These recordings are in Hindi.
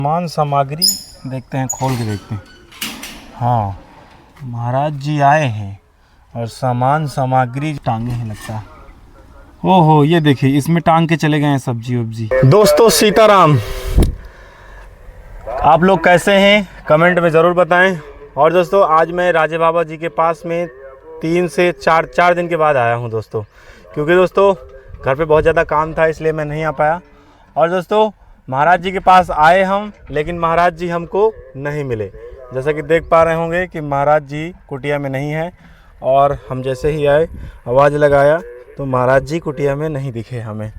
सामान सामग्री देखते हैं, खोल के देखते हैं। हाँ, महाराज जी आए हैं और सामान सामग्री टांगे हैं लगता है। ओहो, ये देखिए, इसमें टांग के चले गए हैं सब्जी वब्जी। दोस्तों सीताराम, आप लोग कैसे हैं कमेंट में ज़रूर बताएं। और दोस्तों आज मैं राजे बाबा जी के पास में 3 से 4 दिन के बाद आया हूं दोस्तों, क्योंकि दोस्तों घर पे बहुत ज़्यादा काम था, इसलिए मैं नहीं आ पाया। और दोस्तों महाराज जी के पास आए हम, लेकिन महाराज जी हमको नहीं मिले। जैसा कि देख पा रहे होंगे कि महाराज जी कुटिया में नहीं है, और हम जैसे ही आए आवाज़ लगाया तो महाराज जी कुटिया में नहीं दिखे हमें।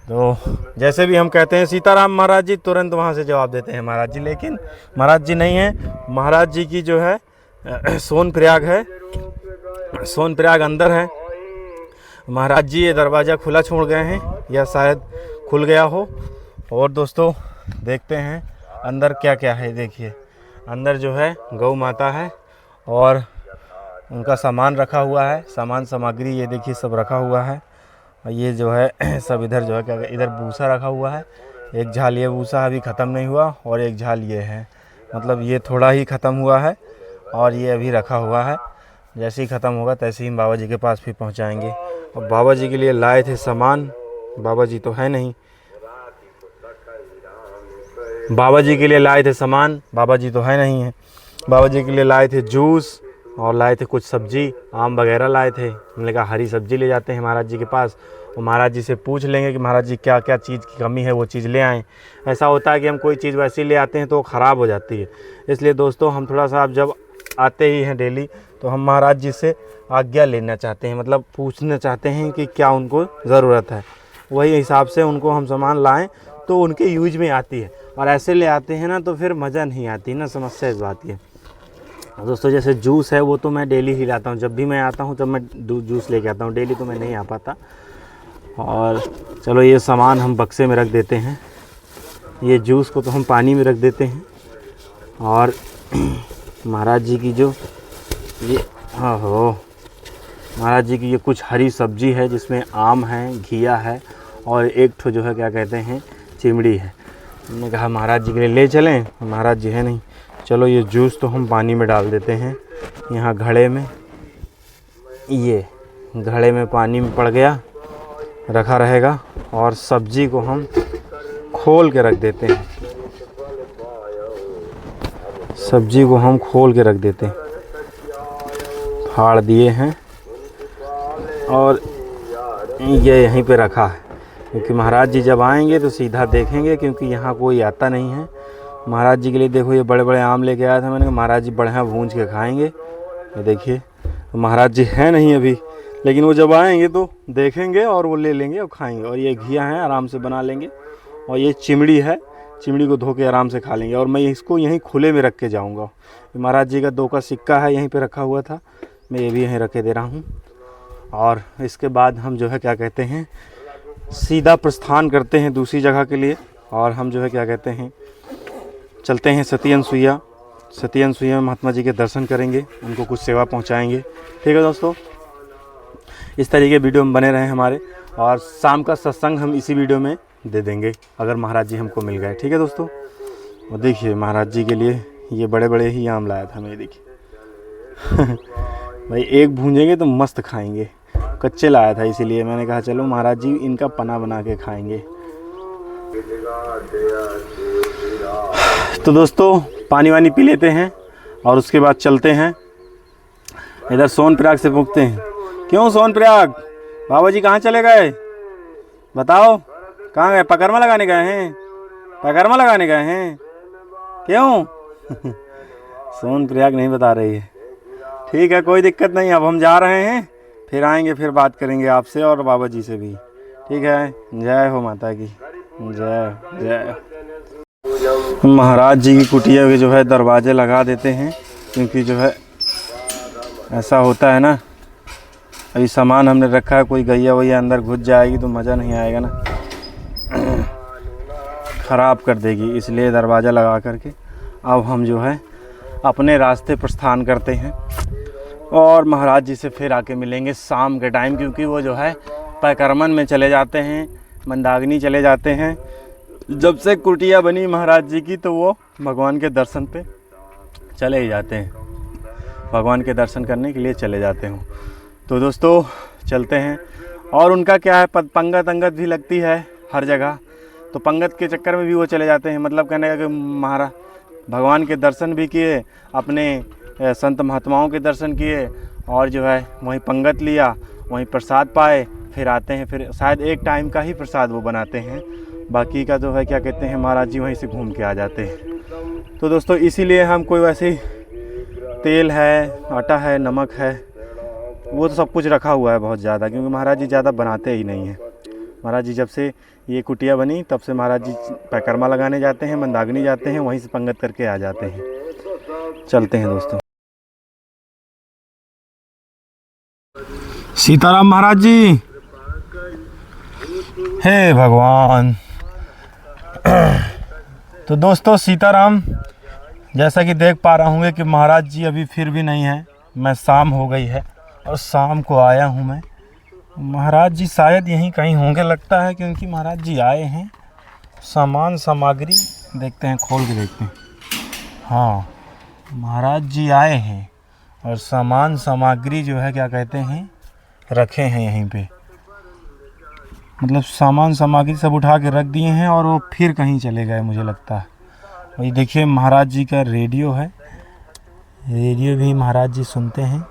तो जैसे भी हम कहते हैं सीताराम महाराज जी, तुरंत वहाँ से जवाब देते हैं महाराज जी, लेकिन महाराज जी नहीं हैं। महाराज जी की जो है सोनप्रयाग है, सोनप्रयाग अंदर है। महाराज जी ये दरवाज़ा खुला छोड़ गए हैं, या शायद खुल गया हो। और दोस्तों देखते हैं अंदर क्या क्या है। देखिए अंदर जो है गौ माता है और उनका सामान रखा हुआ है, सामान सामग्री ये देखिए सब रखा हुआ है। और ये जो है सब इधर जो है क्या, इधर भूसा रखा हुआ है। एक झाल ये भूसा अभी ख़त्म नहीं हुआ, और एक झाल ये है, मतलब ये थोड़ा ही ख़त्म हुआ है और ये अभी रखा हुआ है। जैसे ही ख़त्म होगा तैसे ही बाबा जी के पास भी पहुंचाएंगे। और बाबा जी के लिए लाए थे सामान, बाबा जी तो है नहीं। बाबा जी के लिए लाए थे सामान, बाबा जी तो है नहीं है। बाबा जी के लिए लाए थे जूस और लाए थे कुछ सब्जी, आम वगैरह लाए थे। हमने कहा हरी सब्जी ले जाते हैं महाराज जी के पास, और महाराज जी से पूछ लेंगे कि महाराज जी क्या क्या चीज़ की कमी है, वो चीज़ ले आएँ। ऐसा होता है कि हम कोई चीज़ वैसी ले आते हैं तो वो ख़राब हो जाती है। इसलिए दोस्तों हम थोड़ा सा, अब जब आते ही हैं डेली, तो हम महाराज जी से आज्ञा लेना चाहते हैं, मतलब पूछना चाहते हैं कि क्या उनको ज़रूरत है। वही हिसाब से उनको हम सामान लाएँ तो उनके यूज में आती है। और ऐसे ले आते हैं ना तो फिर मज़ा नहीं आती ना, समस्या इस बात की है दोस्तों। जैसे जूस है वो तो मैं डेली ही लाता हूँ, जब भी मैं आता हूँ तब मैं जूस लेके आता हूँ, डेली तो मैं नहीं आ पाता। और चलो ये सामान हम बक्से में रख देते हैं, ये जूस को तो हम पानी में रख देते हैं। और महाराज जी की जो ये महाराज जी की ये कुछ हरी सब्जी है, जिसमें आम है, घिया है, और एक ठो जो है क्या कहते हैं चिमड़ी है। हमने कहा महाराज जी के लिए ले चलें, महाराज जी है नहीं। चलो ये जूस तो हम पानी में डाल देते हैं, यहाँ घड़े में, ये घड़े में पानी में पड़ गया, रखा रहेगा। और सब्जी को हम खोल के रख देते हैं, सब्जी को हम खोल के रख देते हैं, फाड़ दिए हैं और ये यहीं पे रखा है, क्योंकि महाराज जी जब आएंगे तो सीधा देखेंगे, क्योंकि यहाँ कोई आता नहीं है। महाराज जी के लिए देखो ये बड़े बड़े आम लेके आया था मैंने, महाराज जी बढ़िया भूंज के खाएंगे। ये देखिए तो महाराज जी हैं नहीं अभी, लेकिन वो जब आएंगे तो देखेंगे और वो ले लेंगे और खाएंगे। और ये घिया है, आराम से बना लेंगे। और ये चिमड़ी है, चिमड़ी को धो के आराम से खा लेंगे। और मैं इसको यहीं खुले में रख के जाऊँगा। महाराज जी का 2 का सिक्का है, यहीं पर रखा हुआ था, मैं ये भी यहीं रख के दे रहा हूँ। और इसके बाद हम जो है क्या कहते हैं सीधा प्रस्थान करते हैं दूसरी जगह के लिए। और हम जो है क्या कहते हैं चलते हैं सती अनसुईया। सती अनसुईया महात्मा जी के दर्शन करेंगे, उनको कुछ सेवा पहुंचाएंगे। ठीक है दोस्तों, इस तरीके वीडियो में बने रहें हमारे। और शाम का सत्संग हम इसी वीडियो में दे देंगे, अगर महाराज जी हमको मिल गए। ठीक है दोस्तों, और देखिए महाराज जी के लिए ये बड़े बड़े ही आम लाया था मैं, देखिए भाई एक भूंजेंगे तो मस्त खाएंगे, कच्चे लाया था इसीलिए मैंने कहा चलो महाराज जी इनका पना बना के खाएंगे। तो दोस्तों पानी वानी पी लेते हैं और उसके बाद चलते हैं इधर सोनप्रयाग से पहुँचते हैं। क्यों सोनप्रयाग, बाबा जी कहाँ चले गए बताओ, कहाँ गए? पकरमा लगाने गए हैं, पकरमा लगाने गए हैं, क्यों? सोनप्रयाग नहीं बता रही है। ठीक है, कोई दिक्कत नहीं, अब हम जा रहे हैं, फिर आएंगे, फिर बात करेंगे आपसे और बाबा जी से भी। ठीक है, जय हो माता की जय जय। महाराज जी की कुटिया के जो है दरवाजे लगा देते हैं, क्योंकि जो है ऐसा होता है ना, अभी सामान हमने रखा है, कोई गैया वैया अंदर घुस जाएगी तो मज़ा नहीं आएगा ना, ख़राब कर देगी। इसलिए दरवाज़ा लगा करके अब हम जो है अपने रास्ते प्रस्थान करते हैं। और महाराज जी से फिर आके मिलेंगे शाम के टाइम, क्योंकि वो जो है परिक्रमण में चले जाते हैं, मंदाकिनी चले जाते हैं। जब से कुटिया बनी महाराज जी की तो वो भगवान के दर्शन पे चले ही जाते हैं, भगवान के दर्शन करने के लिए चले जाते हैं। तो दोस्तों चलते हैं। और उनका क्या है, पंगत अंगत भी लगती है हर जगह, तो पंगत के चक्कर में भी वो चले जाते हैं। मतलब कहने का कि महाराज भगवान के दर्शन भी किए, अपने संत महात्माओं के दर्शन किए, और जो है वहीं पंगत लिया, वहीं प्रसाद पाए, फिर आते हैं। फिर शायद एक टाइम का ही प्रसाद वो बनाते हैं, बाकी का जो है क्या कहते हैं महाराज जी वहीं से घूम के आ जाते हैं। तो दोस्तों इसीलिए हम कोई वैसे तेल है, आटा है, नमक है, वो तो सब कुछ रखा हुआ है बहुत ज़्यादा, क्योंकि महाराज जी ज़्यादा बनाते ही नहीं हैं। महाराज जी जब से ये कुटिया बनी तब से महाराज जी परिक्रमा लगाने जाते हैं, मंदाकिनी जाते हैं, वहीं से पंगत करके आ जाते हैं। चलते हैं दोस्तों। सीताराम महाराज जी, हे भगवान। तो दोस्तों सीताराम, जैसा कि देख पा रहा हूँ कि महाराज जी अभी फिर भी नहीं है। मैं शाम हो गई है और शाम को आया हूँ मैं। महाराज जी शायद यहीं कहीं होंगे लगता है, क्योंकि महाराज जी आए हैं। सामान सामग्री देखते हैं, खोल के देखते हैं। हाँ, महाराज जी आए हैं और सामान सामग्री जो है क्या कहते हैं रखे हैं यहीं पे। मतलब सामान सामग्री सब उठा के रख दिए हैं और वो फिर कहीं चले गए मुझे लगता है। वही देखिए महाराज जी का रेडियो है, रेडियो भी महाराज जी सुनते हैं,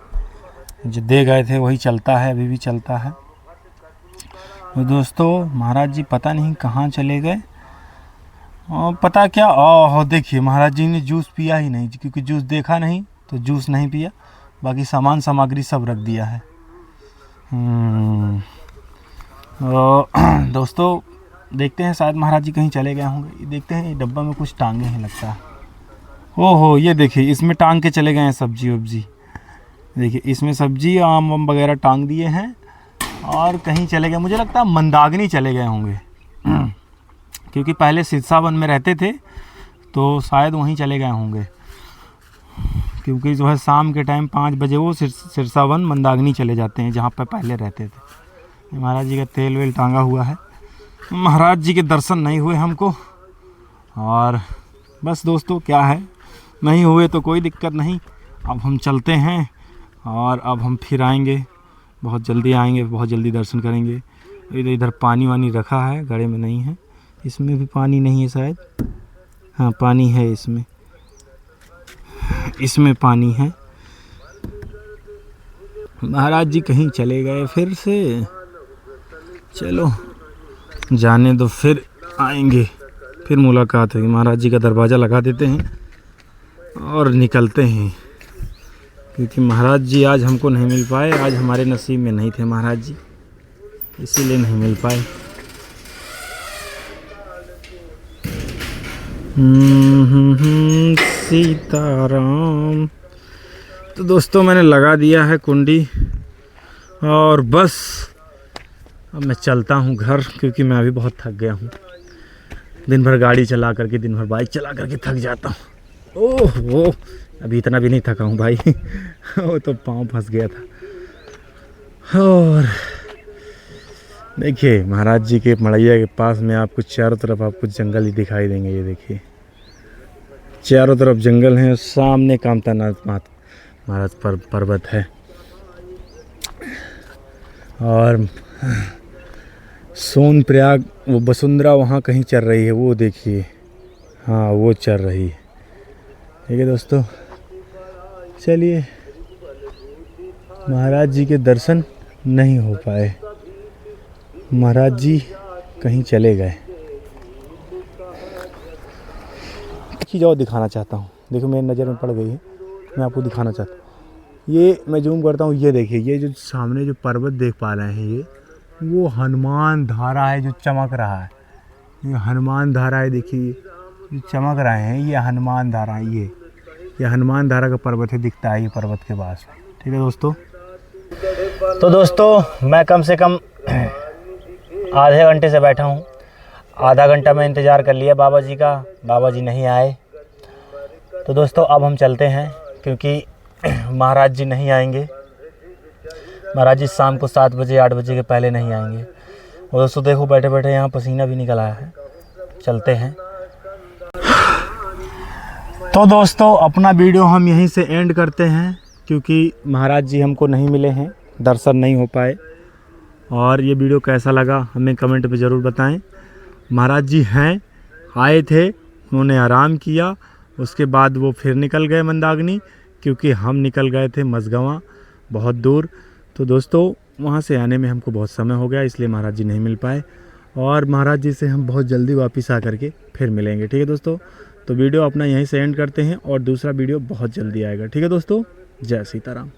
जो दे गए थे वही चलता है, अभी भी चलता है। तो दोस्तों महाराज जी पता नहीं कहाँ चले गए, और पता क्या, देखिए महाराज जी ने जूस पिया ही नहीं, क्योंकि जूस देखा नहीं तो जूस नहीं पिया, बाकी सामान सामग्री सब रख दिया है। दोस्तों देखते हैं, शायद महाराज जी कहीं चले गए होंगे। देखते हैं, ये डब्बा में कुछ टांगे हैं लगता है। ओहो, ये देखिए इसमें टांग के चले गए हैं सब्जी वब्जी। देखिए इसमें सब्जी आम वाम वगैरह टांग दिए हैं, और कहीं चले गए, मुझे लगता है मंदाकिनी चले गए होंगे। क्योंकि पहले सिरसावन में रहते थे, तो शायद वहीं चले गए होंगे। क्योंकि जो है शाम के टाइम 5 बजे वो सिरसावन मंदाकिनी चले जाते हैं, जहाँ पर पहले रहते थे। महाराज जी का तेल वेल टांगा हुआ है। महाराज जी के दर्शन नहीं हुए हमको, और बस दोस्तों क्या है, नहीं हुए तो कोई दिक्कत नहीं। अब हम चलते हैं, और अब हम फिर आएंगे, बहुत जल्दी आएंगे, बहुत जल्दी दर्शन करेंगे। इधर पानी वानी रखा है, घड़े में नहीं है, इसमें भी पानी नहीं है शायद। हाँ पानी है इसमें, इसमें पानी है। महाराज जी कहीं चले गए फिर से, चलो जाने दो, फिर आएंगे, फिर मुलाकात है। महाराज जी का दरवाज़ा लगा देते हैं और निकलते हैं, क्योंकि महाराज जी आज हमको नहीं मिल पाए। आज हमारे नसीब में नहीं थे महाराज जी, इसीलिए नहीं मिल पाए। सीताराम। तो दोस्तों मैंने लगा दिया है कुंडी, और बस अब मैं चलता हूँ घर, क्योंकि मैं अभी बहुत थक गया हूँ। दिन भर गाड़ी चला करके, दिन भर बाइक चला करके थक जाता हूँ। ओह वो अभी इतना भी नहीं थका हूँ भाई। वो तो पाँव फंस गया था। और देखिए महाराज जी के मड़ैया के पास में आपको चारों तरफ आपको जंगल ही दिखाई देंगे। ये देखिए चारों तरफ जंगल हैं, सामने कामतानाथ महाराज पर्वत है, और सोनप्रयाग वो वसुंधरा वहाँ कहीं चल रही है, वो देखिए, हाँ वो चल रही है। ठीक है दोस्तों, चलिए। महाराज जी के दर्शन नहीं हो पाए, महाराज जी कहीं चले गए। जाओ दिखाना चाहता हूँ, देखो मेरी नज़र में पड़ गई है, मैं आपको दिखाना चाहता हूँ। ये मैं जूम करता हूँ, ये देखिए, ये जो सामने जो पर्वत देख पा रहे हैं, ये वो हनुमान धारा है जो चमक रहा है। ये हनुमान धारा है, देखिए जो चमक रहे हैं, ये हनुमान धारा है। ये हनुमान धारा का पर्वत है, दिखता है ये पर्वत के पास। ठीक है दोस्तों। तो दोस्तों मैं कम से कम आधे घंटे से बैठा हूँ। आधा घंटा मैं इंतज़ार कर लिया बाबा जी का, बाबा जी नहीं आए। तो दोस्तों अब हम चलते हैं, क्योंकि महाराज जी नहीं आएंगे। महाराज जी शाम को 7 बजे 8 बजे के पहले नहीं आएंगे। और दोस्तों देखो बैठे बैठे यहाँ पसीना भी निकल आया है। चलते हैं। तो दोस्तों अपना वीडियो हम यहीं से एंड करते हैं, क्योंकि महाराज जी हमको नहीं मिले हैं, दर्शन नहीं हो पाए। और ये वीडियो कैसा लगा हमें कमेंट में ज़रूर बताएं। महाराज जी हैं, आए थे, उन्होंने आराम किया, उसके बाद वो फिर निकल गए मंदाकिनी, क्योंकि हम निकल गए थे मझगवां बहुत दूर। तो दोस्तों वहाँ से आने में हमको बहुत समय हो गया, इसलिए महाराज जी नहीं मिल पाए। और महाराज जी से हम बहुत जल्दी वापस आ करके फिर मिलेंगे। ठीक है दोस्तों, तो वीडियो अपना यहीं से एंड करते हैं और दूसरा वीडियो बहुत जल्दी आएगा। ठीक है दोस्तों, जय सीताराम।